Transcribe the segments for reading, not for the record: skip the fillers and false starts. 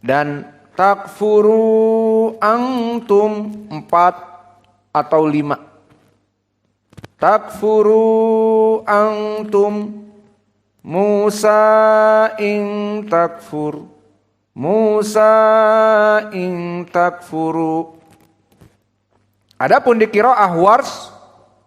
Dan takfuru antum 4 atau 5. Takfuru antum Musa in takfur, Musa in takfuru. Adapun di qiraah Wars,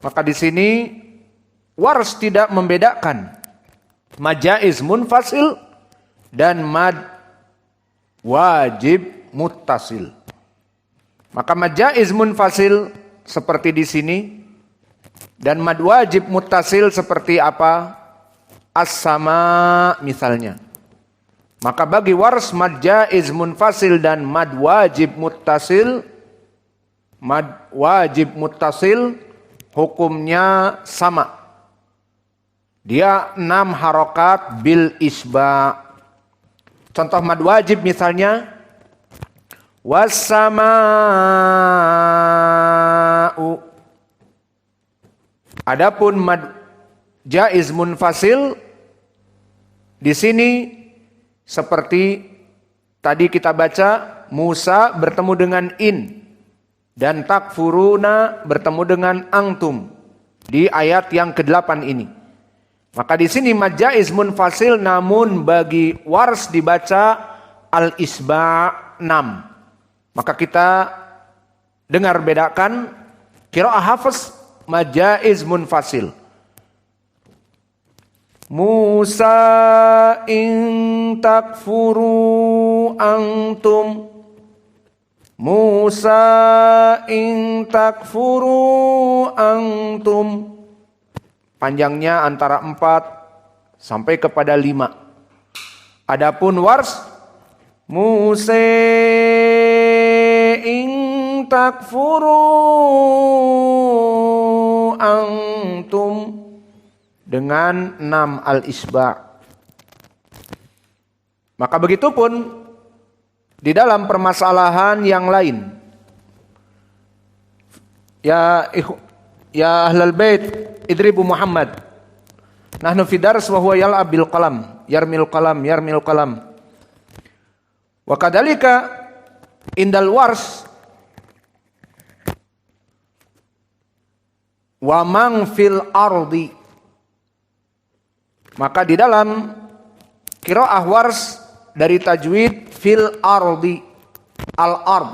maka di sini Wars tidak membedakan mad jaiz munfasil dan mad wajib muttasil. Maka mad jaiz munfasil seperti di sini dan mad wajib muttasil seperti apa? As-sama misalnya. Maka bagi Wars mad jaiz munfasil dan mad wajib muttasil, mad wajib muttasil hukumnya sama. Dia 6 harokat bil isba. Contoh mad wajib misalnya was-sama'u. Adapun mad jaiz munfasil di sini seperti tadi kita baca Musa bertemu dengan in dan takfuruna bertemu dengan antum di ayat yang ke-8 ini. Maka di sini mad jaiz munfasil namun bagi Wars dibaca al-isba 6. Maka kita dengar bedakan qiraah Hafs mad jaiz munfasil. Musa in takfuru antum, Musa in takfuru antum. Panjangnya antara 4 sampai kepada 5. Adapun Wars Musa in takfuru antum dengan 6 al-isba. Maka begitu pun di dalam permasalahan yang lain. Ya ahlal bait idribu Muhammad. Nahnu fi dars wa huwa yal'ab bil qalam, yarmil qalam. Wa kadzalika indal Wars wa man fil ardi. Maka di dalam qiraah Wars dari tajwid fil ardi, al-ard.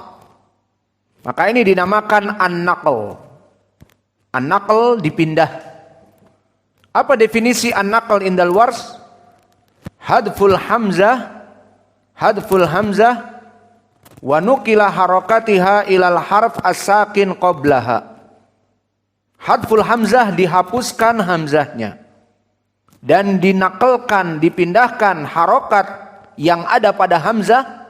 Maka ini dinamakan an-naql. An-naql dipindah. Apa definisi an-naql indal Wars? Hadful hamzah wa nukila harakatiha ilal harf as-sakin qablaha. Hadful hamzah dihapuskan hamzahnya dan dinakalkan, dipindahkan harokat yang ada pada hamzah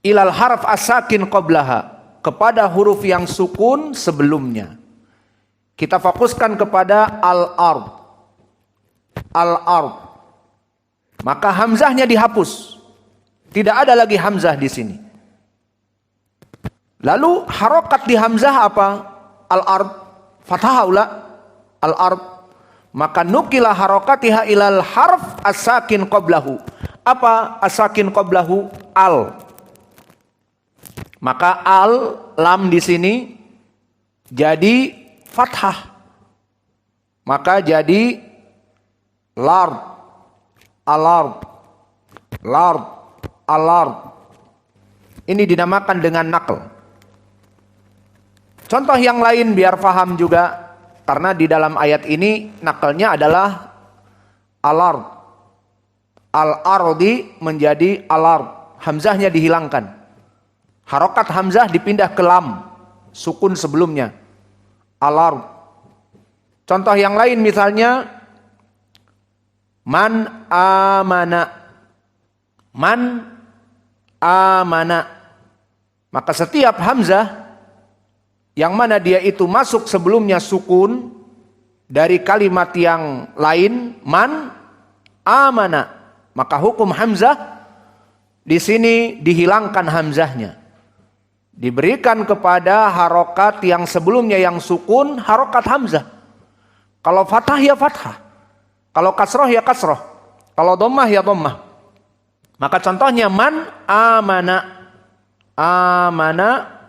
ilal harf as-sakin qablaha, kepada huruf yang sukun sebelumnya. Kita fokuskan kepada al-ard. Al-ard. Maka hamzahnya dihapus. Tidak ada lagi hamzah di sini. Lalu harokat di hamzah apa? Al-ard. Fathah ula. Al-ard. Maka nukilah harokatiha ilal harf as-sakin qablahu. Apa as-sakin qablahu? Al. Maka al, lam di sini jadi fathah. Maka jadi lard, alard, lard, alard. Ini dinamakan dengan naql. Contoh yang lain biar paham juga, karena di dalam ayat ini naqlnya adalah alard. Al-ardi menjadi alard. Hamzahnya dihilangkan. Harokat hamzah dipindah ke lam, sukun sebelumnya. Alard. Contoh yang lain misalnya man amana. Man amana. Maka setiap hamzah yang mana dia itu masuk sebelumnya sukun dari kalimat yang lain, man amana, maka hukum hamzah di sini dihilangkan hamzahnya. Diberikan kepada harokat yang sebelumnya yang sukun, harokat hamzah. Kalau fathah ya fathah. Kalau kasroh ya kasroh. Kalau dhammah ya dhammah. Maka contohnya man amana. Amana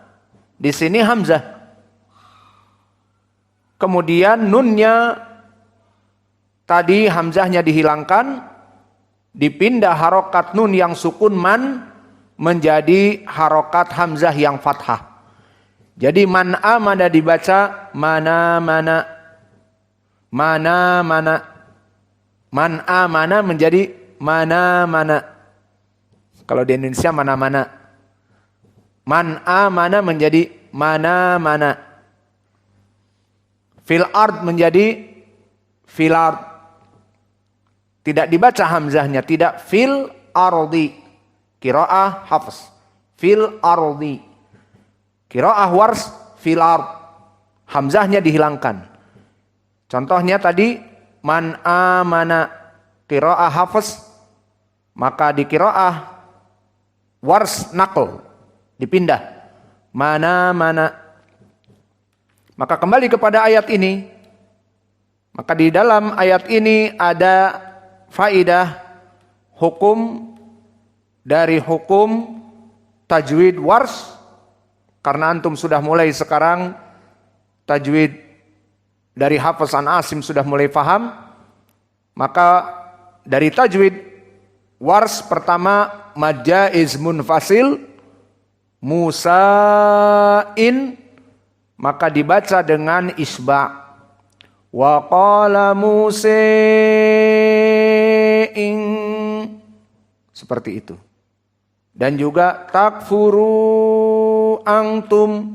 di sini hamzah. Kemudian nunnya tadi hamzahnya dihilangkan, dipindah harokat nun yang sukun man menjadi harokat hamzah yang fathah. Jadi man amana dibaca mana mana. Mana mana. Man amana menjadi mana mana. Kalau di Indonesia mana mana. Man amana menjadi mana mana. Fil ard menjadi fil ard. Tidak dibaca hamzahnya, tidak fil ardi. Qiraah Hafs. Fil ardi. Qiraah Wars fil ard. Hamzahnya dihilangkan. Contohnya tadi man amana qiraah Hafs, maka di qiraah Wars naql dipindah mana mana. Maka kembali kepada ayat ini. Maka di dalam ayat ini ada faidah hukum dari hukum tajwid Wars. Karena antum sudah mulai sekarang tajwid dari Hafiz an Asim sudah mulai faham. Maka dari tajwid Wars pertama mad jaiz munfasil musa'in, maka dibaca dengan isba'. Wa qala musa'in, seperti itu. Dan juga takfuru antum,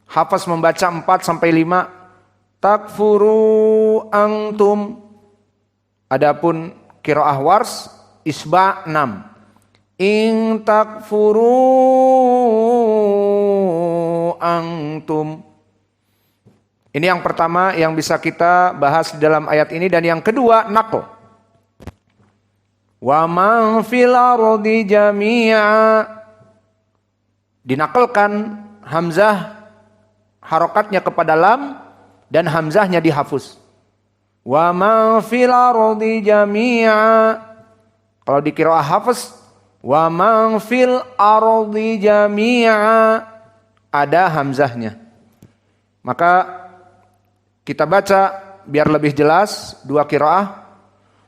Hafaz membaca 4 sampai 5. Takfuru antum. Adapun qiraah Wars isba' 6. In takfuru antum. Ini yang pertama yang bisa kita bahas di dalam ayat ini. Dan yang kedua naql. Wa man fil ardi jami'a. Dinakalkan hamzah harokatnya kepada lam dan hamzahnya dihafuz. Wa man fil ardi jami'a. Kalau di qiraah Hafs wa man fil ardi jami'a ada hamzahnya. Maka kita baca biar lebih jelas dua qiraah.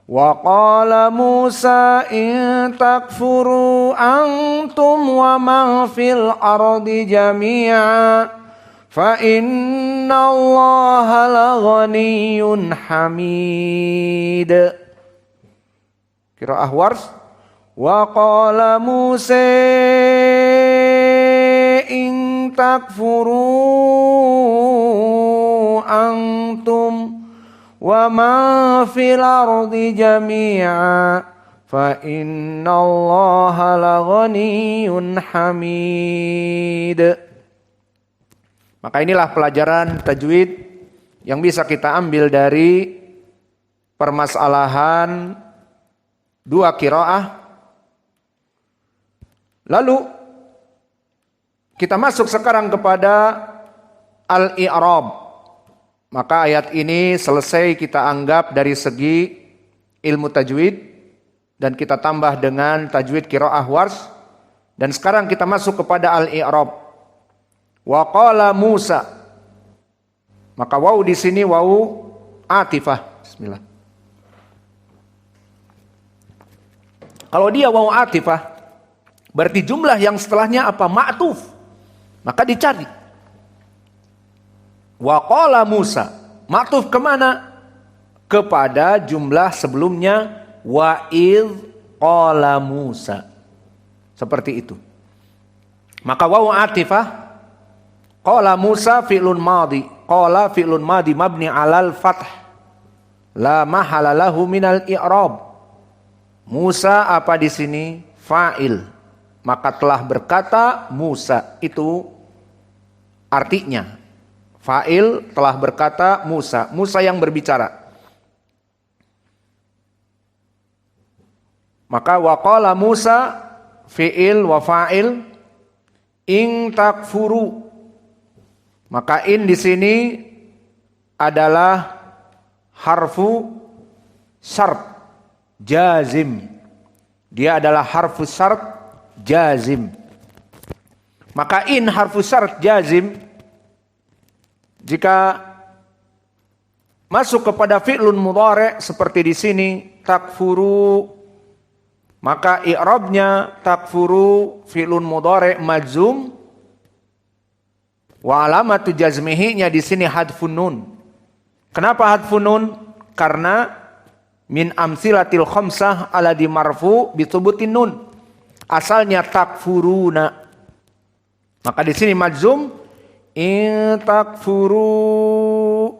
Wa qala Musa in takfuru antum wa man fil ardi jami'a fa inna Allaha laghaniyyun hamid. Qiraah Wars. Wa qala Musa in takfuru antum wa ma fil ardi jami'a fa innallaha laghaniyyun hamid. Maka inilah pelajaran tajwid yang bisa kita ambil dari permasalahan dua qiraah. Lalu kita masuk sekarang kepada al-i'rab. Maka ayat ini selesai kita anggap dari segi ilmu tajwid dan kita tambah dengan tajwid qiraah Wars. Dan sekarang kita masuk kepada al-i'rab. Wa qala Musa. Maka waw di sini waw atifah. Bismillah. Kalau dia waw atifah, berarti jumlah yang setelahnya apa? Ma'tuf. Maka dicari. Wa qala Musa. Ma'tuf kemana? Kepada jumlah sebelumnya. Wa idh qala Musa. Seperti itu. Maka waw atifah. Qala Musa fi'lun madhi. Qala fi'lun madhi mabni alal fath. La mahala lahu minal i'rab. Musa apa di sini? Fa'il. Maka telah berkata Musa, itu artinya fa'il telah berkata Musa, Musa yang berbicara. Maka waqala Musa fi'il wa fa'il in takfuru. Maka in di sini adalah harfu syart. jazim. Dia adalah harfus syarat jazim. Maka in harfus syarat jazim jika masuk kepada fi'lun mudhari' seperti di sini takfuru, maka i'rabnya takfuru fi'lun mudhari' majzum wa alamatu jazmihi-nya di sini hadfun nun. Kenapa hadfun nun? Karena min amsilatil khamsah alladhi marfu bi thubutin nun. Asalnya takfuruna. Maka di sini majzum in takfuru.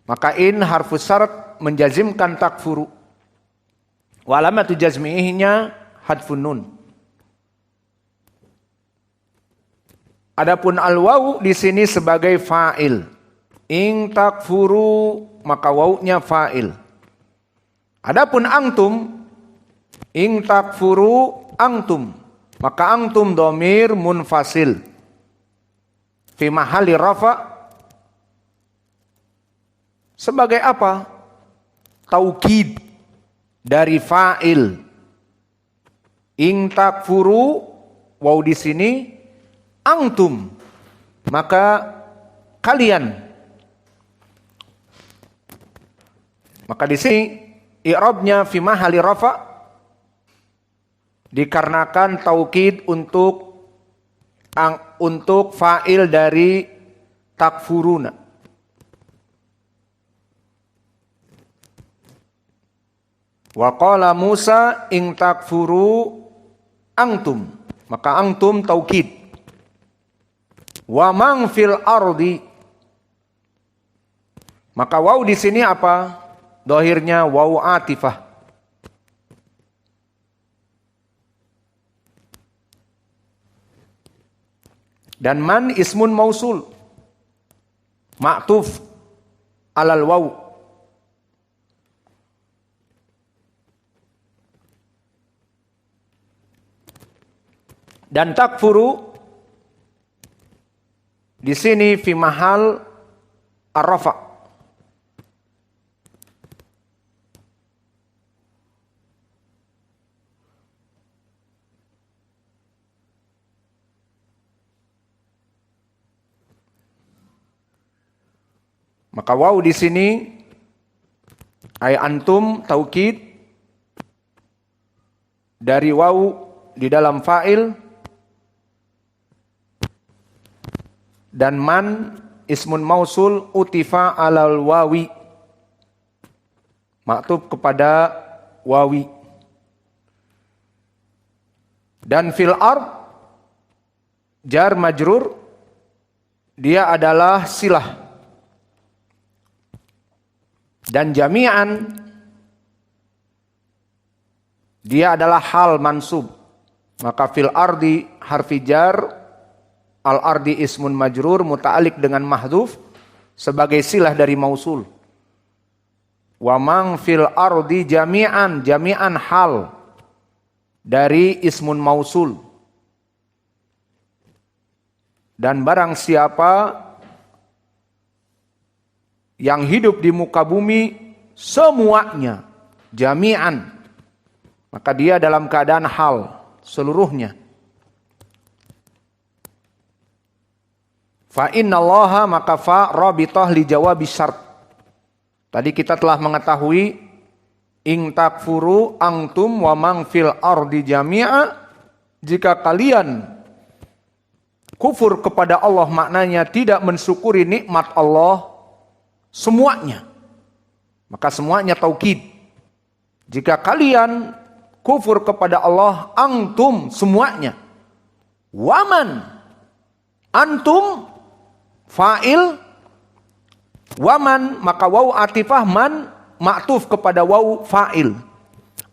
Maka in harfus syarat menjazimkan takfuru. Wa alamatu jazmihi-nya hadfun nun. Adapun al-waw di sini sebagai fa'il. In takfuru, maka wawnya fa'il. Adapun antum, in takfuru antum, maka antum dhamir munfasil fi mahalli rafa. Sebagai apa? Taukid dari fa'il. In takfuru, waw di sini antum, maka kalian. Maka di sini i'rabnya fi mahalli rafa dikarenakan taukid untuk fa'il dari takfuruna. Wa qala Musa in takfuru antum, maka antum taukid. Wa man fil ardi, maka waw di sini apa? Dohirnya waw atifah. Dan man ismun mausul ma'tuf alal waw. Dan takfuru di sini fi mahal ar-rafa. Maka waw di sini ay antum taukid dari waw di dalam fa'il, dan man ismun mausul utifa alal wawi, maktub kepada wawi. Dan fil ard jar majrur dia adalah silah. Dan jami'an dia adalah hal mansub. Maka fil ardi harfi jar, al ardi ismun majrur muta'alliq dengan mahdhuf sebagai silah dari mausul. Wa man fil ardi jami'an, jami'an hal dari ismun mausul. Dan barang siapa yang hidup di muka bumi semuanya, jami'an, maka dia dalam keadaan hal seluruhnya. Fa innallaha, maka fa rabithah li jawabi syart. Tadi kita telah mengetahui in takfuru antum wa man fil ardi jami'a, jika kalian kufur kepada Allah maknanya tidak mensyukuri nikmat Allah semuanya, maka semuanya taukid. Jika kalian kufur kepada Allah antum semuanya, waman antum fa'il, waman maka waw atifah man ma'tuf kepada waw fa'il,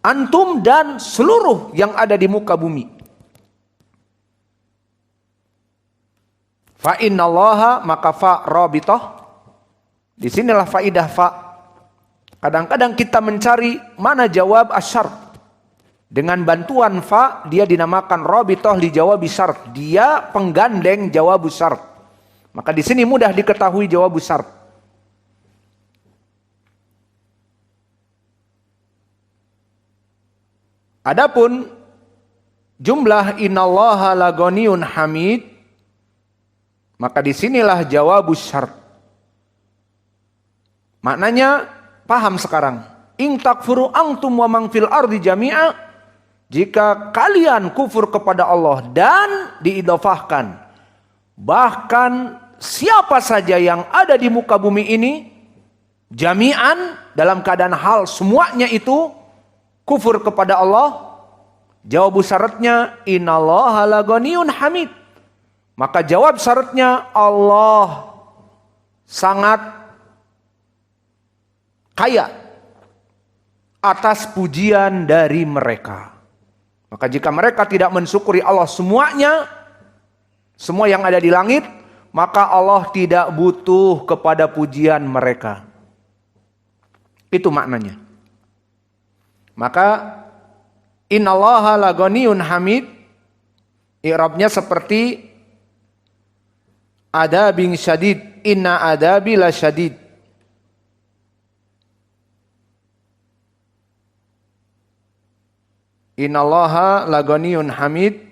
antum dan seluruh yang ada di muka bumi. Fa innallaha, maka fa rabithah. Disinilah faidah fa. Kadang-kadang kita mencari mana jawab asyart. Dengan bantuan fa dia dinamakan rabithah li jawab syart. Dia penggandeng jawab syart. Maka di sini mudah diketahui jawab syart. Adapun jumlah innallaha lagoniyun hamid, maka disinilah jawabus syart. Maknanya paham sekarang. In takfuru antum wa man fil ardi jami'a, jika kalian kufur kepada Allah dan diidhafahkan, bahkan siapa saja yang ada di muka bumi ini, jami'an, dalam keadaan hal semuanya itu kufur kepada Allah, jawab syaratnya innallaha lagoniyun hamid. Maka jawab syaratnya Allah sangat kaya atas pujian dari mereka. Maka jika mereka tidak mensyukuri Allah semuanya, semua yang ada di langit, maka Allah tidak butuh kepada pujian mereka. Itu maknanya. Maka innallaha lagoniyun hamid, i'rabnya seperti adabin syadid, inna adabi la syadid. Innallaha lagoniyun hamid,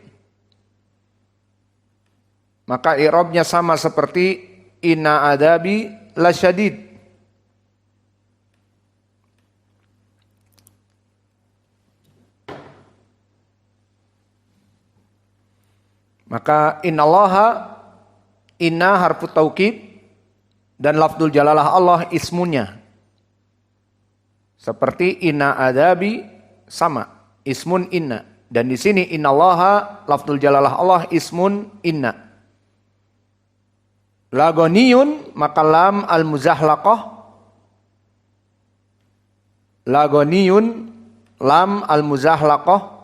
maka i'rabnya sama seperti inna adabi la syadid. Maka innallaha, inna harfu taukid, dan lafdzul jalalah Allah ismunya. Seperti inna adabi sama, ismun inna. Dan di sini innallaha lafdzul jalalah Allah ismun inna. Lagoniyun, maka lam al-muzahlaqah. Lagoniyun, lam al-muzahlaqah.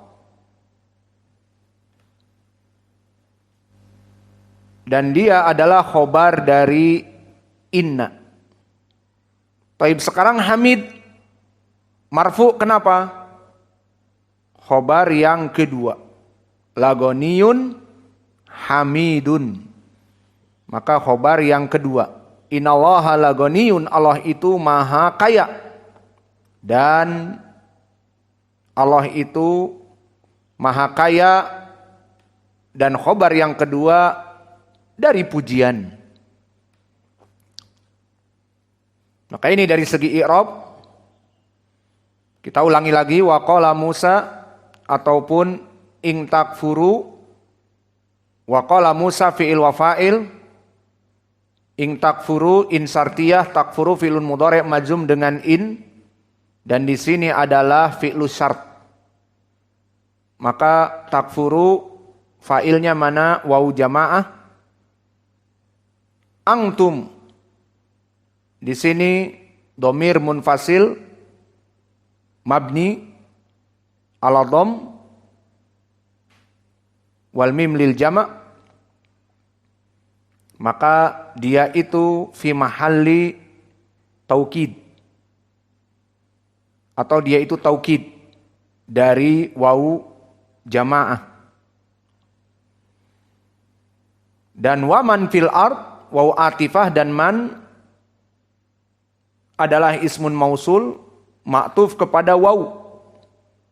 Dan dia adalah khobar dari inna. Taib, sekarang hamid marfu, kenapa? Khobar yang kedua, lagoniyun hamidun. Maka khobar yang kedua, innallaha lagoniyun, Allah itu maha kaya. Dan Allah itu maha kaya. Dan khobar yang kedua dari pujian. Maka ini dari segi i'rab. Kita ulangi lagi, waqala Musa ataupun ing takfuru. Waqala Musa fi'il wa fa'il. Ing takfuru, in sartiyah, takfuru fi'lun mudhari' majzum dengan in. Dan di sini adalah fi'lu syart. Maka takfuru fa'ilnya mana? Wawu jamaah. Antum, di sini domir munfasil mabni ala dom wal mim lil jama', maka dia itu fi mahalli taukid, atau dia itu taukid dari wawu jamaah. Dan waman fil ard, waw atifah dan man adalah ismun mausul ma'tuf kepada waw.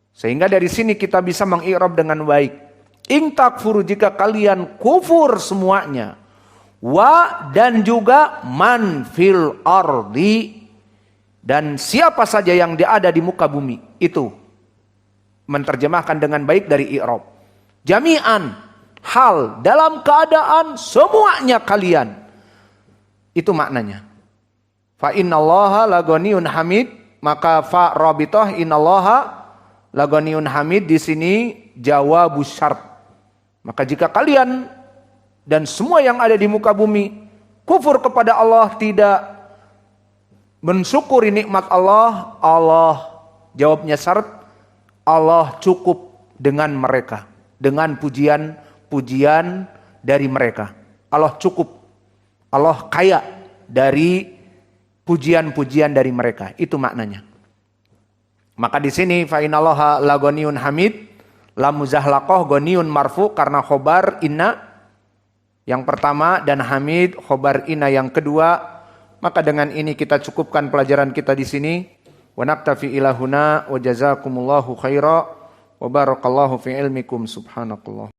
Sehingga dari sini kita bisa mengi'rab dengan baik. In takfuru, jika kalian kufur semuanya. Wa, dan juga man fil ardi, dan siapa saja yang ada di muka bumi. Itu menerjemahkan dengan baik dari i'rab. Jami'an, hal dalam keadaan semuanya kalian. Itu maknanya. Fa innallaha lagoniyun hamid, maka fa rabithah innallaha lagoniyun hamid di sini jawabus syart. Maka jika kalian dan semua yang ada di muka bumi kufur kepada Allah, tidak mensyukuri nikmat Allah, Allah jawabnya syarat, Allah cukup dengan mereka, dengan pujian-pujian dari mereka. Allah cukup, Allah kaya dari pujian-pujian dari mereka. Itu maknanya. Maka di sini fa innallaha lagoniyun hamid, lam muzahlaqah goniyun marfu karena khobar inna yang pertama dan hamid khobar inna yang kedua. Maka dengan ini kita cukupkan pelajaran kita di sini. Wa naktafi ilahuna wa jazakumullahu khaira. wa barakallahu fi ilmikum. Subhanakallah.